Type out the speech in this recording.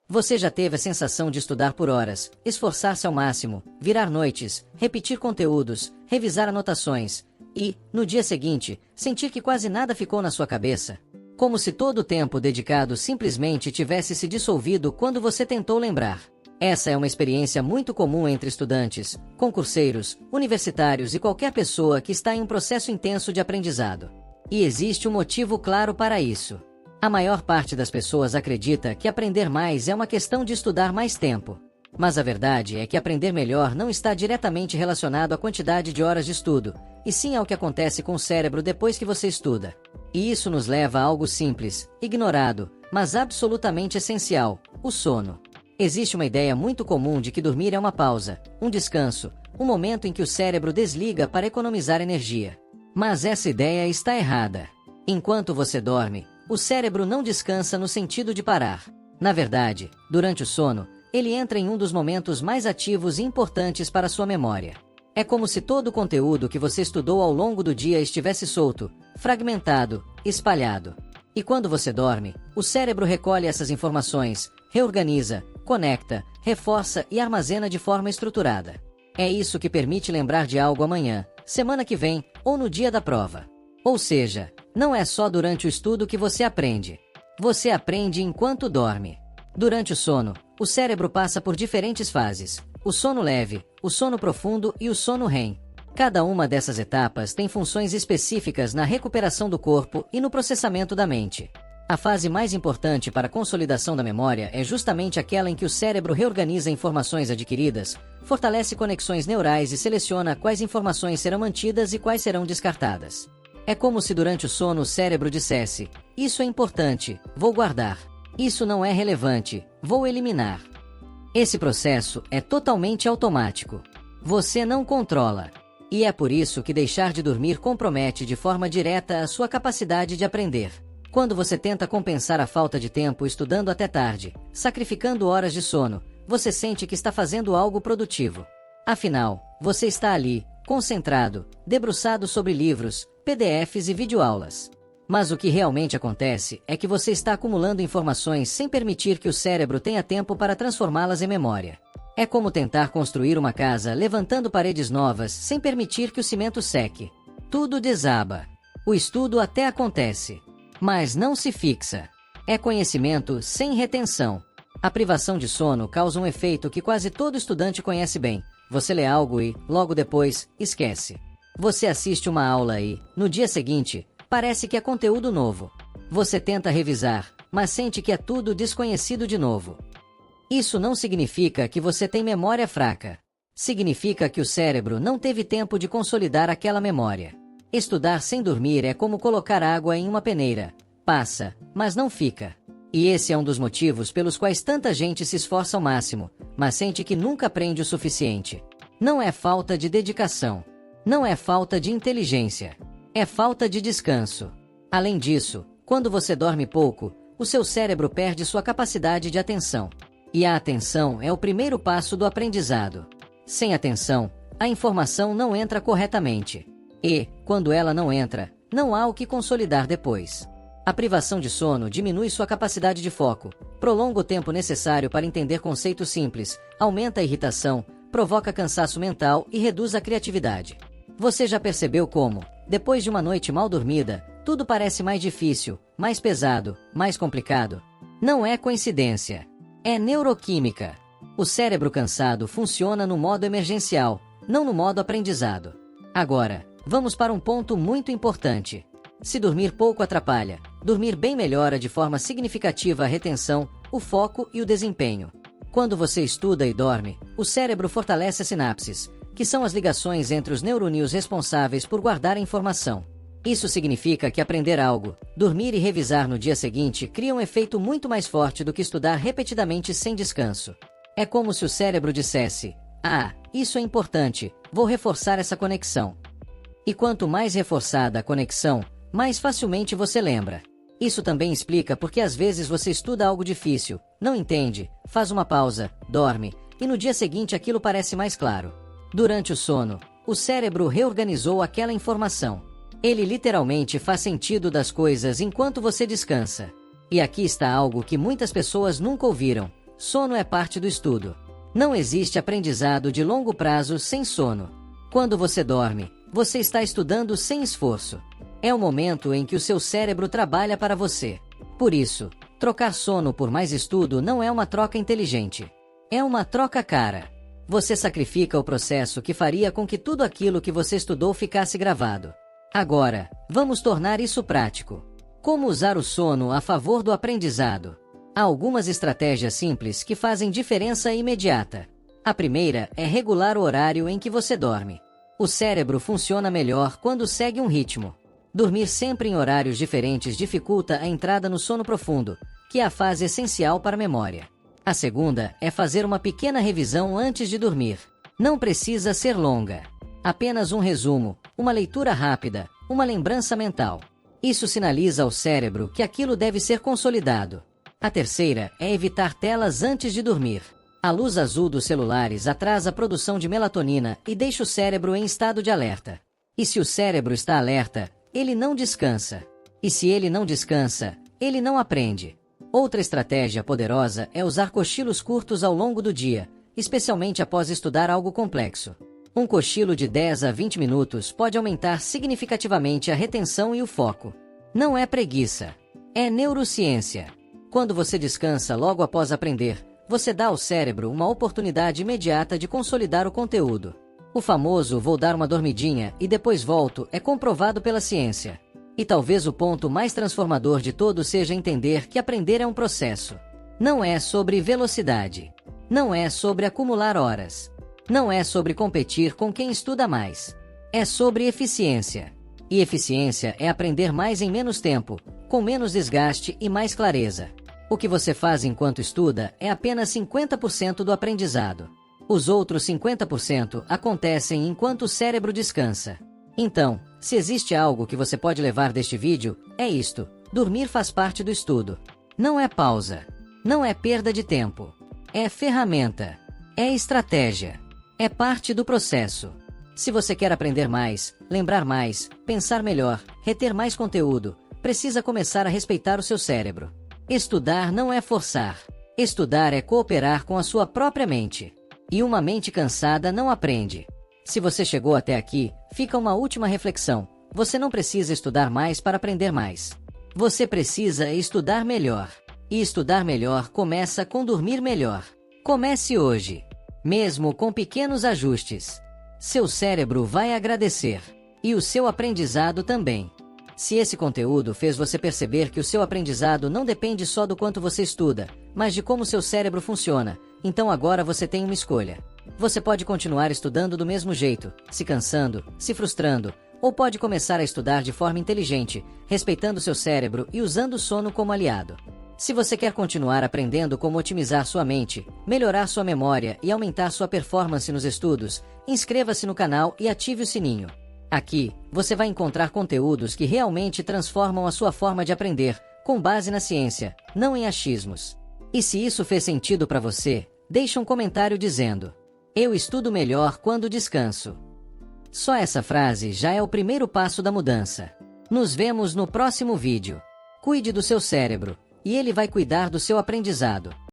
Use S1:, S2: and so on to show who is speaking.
S1: Você já teve a sensação de estudar por horas, esforçar-se ao máximo, virar noites, repetir conteúdos, revisar anotações e, no dia seguinte, sentir que quase nada ficou na sua cabeça? Como se todo o tempo dedicado simplesmente tivesse se dissolvido quando você tentou lembrar. Essa é uma experiência muito comum entre estudantes, concurseiros, universitários e qualquer pessoa que está em um processo intenso de aprendizado. E existe um motivo claro para isso. A maior parte das pessoas acredita que aprender mais é uma questão de estudar mais tempo. Mas a verdade é que aprender melhor não está diretamente relacionado à quantidade de horas de estudo, e sim ao que acontece com o cérebro depois que você estuda. E isso nos leva a algo simples, ignorado, mas absolutamente essencial: o sono. Existe uma ideia muito comum de que dormir é uma pausa, um descanso, um momento em que o cérebro desliga para economizar energia. Mas essa ideia está errada. Enquanto você dorme, o cérebro não descansa no sentido de parar. Na verdade, durante o sono, ele entra em um dos momentos mais ativos e importantes para sua memória. É como se todo o conteúdo que você estudou ao longo do dia estivesse solto, fragmentado, espalhado. E quando você dorme, o cérebro recolhe essas informações, reorganiza, conecta, reforça e armazena de forma estruturada. É isso que permite lembrar de algo amanhã, semana que vem ou no dia da prova. Ou seja, não é só durante o estudo que você aprende. Você aprende enquanto dorme. Durante o sono, o cérebro passa por diferentes fases: o sono leve, o sono profundo e o sono REM. Cada uma dessas etapas tem funções específicas na recuperação do corpo e no processamento da mente. A fase mais importante para a consolidação da memória é justamente aquela em que o cérebro reorganiza informações adquiridas, fortalece conexões neurais e seleciona quais informações serão mantidas e quais serão descartadas. É como se durante o sono o cérebro dissesse: isso é importante, vou guardar. Isso não é relevante, vou eliminar. Esse processo é totalmente automático. Você não controla. E é por isso que deixar de dormir compromete de forma direta a sua capacidade de aprender. Quando você tenta compensar a falta de tempo estudando até tarde, sacrificando horas de sono, você sente que está fazendo algo produtivo. Afinal, você está ali, concentrado, debruçado sobre livros, PDFs e videoaulas. Mas o que realmente acontece é que você está acumulando informações sem permitir que o cérebro tenha tempo para transformá-las em memória. É como tentar construir uma casa levantando paredes novas sem permitir que o cimento seque. Tudo desaba. O estudo até acontece, mas não se fixa. É conhecimento sem retenção. A privação de sono causa um efeito que quase todo estudante conhece bem. Você lê algo e, logo depois, esquece. Você assiste uma aula e, no dia seguinte, parece que é conteúdo novo. Você tenta revisar, mas sente que é tudo desconhecido de novo. Isso não significa que você tem memória fraca. Significa que o cérebro não teve tempo de consolidar aquela memória. Estudar sem dormir é como colocar água em uma peneira. Passa, mas não fica. E esse é um dos motivos pelos quais tanta gente se esforça ao máximo, mas sente que nunca aprende o suficiente. Não é falta de dedicação. Não é falta de inteligência. É falta de descanso. Além disso, quando você dorme pouco, o seu cérebro perde sua capacidade de atenção. E a atenção é o primeiro passo do aprendizado. Sem atenção, a informação não entra corretamente. E, quando ela não entra, não há o que consolidar depois. A privação de sono diminui sua capacidade de foco, prolonga o tempo necessário para entender conceitos simples, aumenta a irritação, provoca cansaço mental e reduz a criatividade. Você já percebeu como, depois de uma noite mal dormida, tudo parece mais difícil, mais pesado, mais complicado? Não é coincidência. É neuroquímica. O cérebro cansado funciona no modo emergencial, não no modo aprendizado. Agora, vamos para um ponto muito importante. Se dormir pouco atrapalha, dormir bem melhora de forma significativa a retenção, o foco e o desempenho. Quando você estuda e dorme, o cérebro fortalece as sinapses, que são as ligações entre os neurônios responsáveis por guardar a informação. Isso significa que aprender algo, dormir e revisar no dia seguinte cria um efeito muito mais forte do que estudar repetidamente sem descanso. É como se o cérebro dissesse: ah, isso é importante, vou reforçar essa conexão. E quanto mais reforçada a conexão, mais facilmente você lembra. Isso também explica porque às vezes você estuda algo difícil, não entende, faz uma pausa, dorme, e no dia seguinte aquilo parece mais claro. Durante o sono, o cérebro reorganizou aquela informação. Ele literalmente faz sentido das coisas enquanto você descansa. E aqui está algo que muitas pessoas nunca ouviram: sono é parte do estudo. Não existe aprendizado de longo prazo sem sono. Quando você dorme, você está estudando sem esforço. É o momento em que o seu cérebro trabalha para você. Por isso, trocar sono por mais estudo não é uma troca inteligente. É uma troca cara. Você sacrifica o processo que faria com que tudo aquilo que você estudou ficasse gravado. Agora, vamos tornar isso prático. Como usar o sono a favor do aprendizado? Há algumas estratégias simples que fazem diferença imediata. A primeira é regular o horário em que você dorme. O cérebro funciona melhor quando segue um ritmo. Dormir sempre em horários diferentes dificulta a entrada no sono profundo, que é a fase essencial para a memória. A segunda é fazer uma pequena revisão antes de dormir. Não precisa ser longa. Apenas um resumo, uma leitura rápida, uma lembrança mental. Isso sinaliza ao cérebro que aquilo deve ser consolidado. A terceira é evitar telas antes de dormir. A luz azul dos celulares atrasa a produção de melatonina e deixa o cérebro em estado de alerta. E se o cérebro está alerta, ele não descansa. E se ele não descansa, ele não aprende. Outra estratégia poderosa é usar cochilos curtos ao longo do dia, especialmente após estudar algo complexo. Um cochilo de 10 a 20 minutos pode aumentar significativamente a retenção e o foco. Não é preguiça. É neurociência. Quando você descansa logo após aprender, você dá ao cérebro uma oportunidade imediata de consolidar o conteúdo. O famoso "vou dar uma dormidinha e depois volto" é comprovado pela ciência. E talvez o ponto mais transformador de todos seja entender que aprender é um processo. Não é sobre velocidade. Não é sobre acumular horas. Não é sobre competir com quem estuda mais. É sobre eficiência. E eficiência é aprender mais em menos tempo, com menos desgaste e mais clareza. O que você faz enquanto estuda é apenas 50% do aprendizado. Os outros 50% acontecem enquanto o cérebro descansa. Então, se existe algo que você pode levar deste vídeo, é isto: dormir faz parte do estudo. Não é pausa. Não é perda de tempo. É ferramenta. É estratégia. É parte do processo. Se você quer aprender mais, lembrar mais, pensar melhor, reter mais conteúdo, precisa começar a respeitar o seu cérebro. Estudar não é forçar. Estudar é cooperar com a sua própria mente. E uma mente cansada não aprende. Se você chegou até aqui, fica uma última reflexão. Você não precisa estudar mais para aprender mais. Você precisa estudar melhor. E estudar melhor começa com dormir melhor. Comece hoje. Mesmo com pequenos ajustes. Seu cérebro vai agradecer. E o seu aprendizado também. Se esse conteúdo fez você perceber que o seu aprendizado não depende só do quanto você estuda, mas de como seu cérebro funciona, então agora você tem uma escolha. Você pode continuar estudando do mesmo jeito, se cansando, se frustrando, ou pode começar a estudar de forma inteligente, respeitando seu cérebro e usando o sono como aliado. Se você quer continuar aprendendo como otimizar sua mente, melhorar sua memória e aumentar sua performance nos estudos, inscreva-se no canal e ative o sininho. Aqui, você vai encontrar conteúdos que realmente transformam a sua forma de aprender, com base na ciência, não em achismos. E se isso fez sentido para você, deixe um comentário dizendo: "Eu estudo melhor quando descanso." Só essa frase já é o primeiro passo da mudança. Nos vemos no próximo vídeo. Cuide do seu cérebro, e ele vai cuidar do seu aprendizado.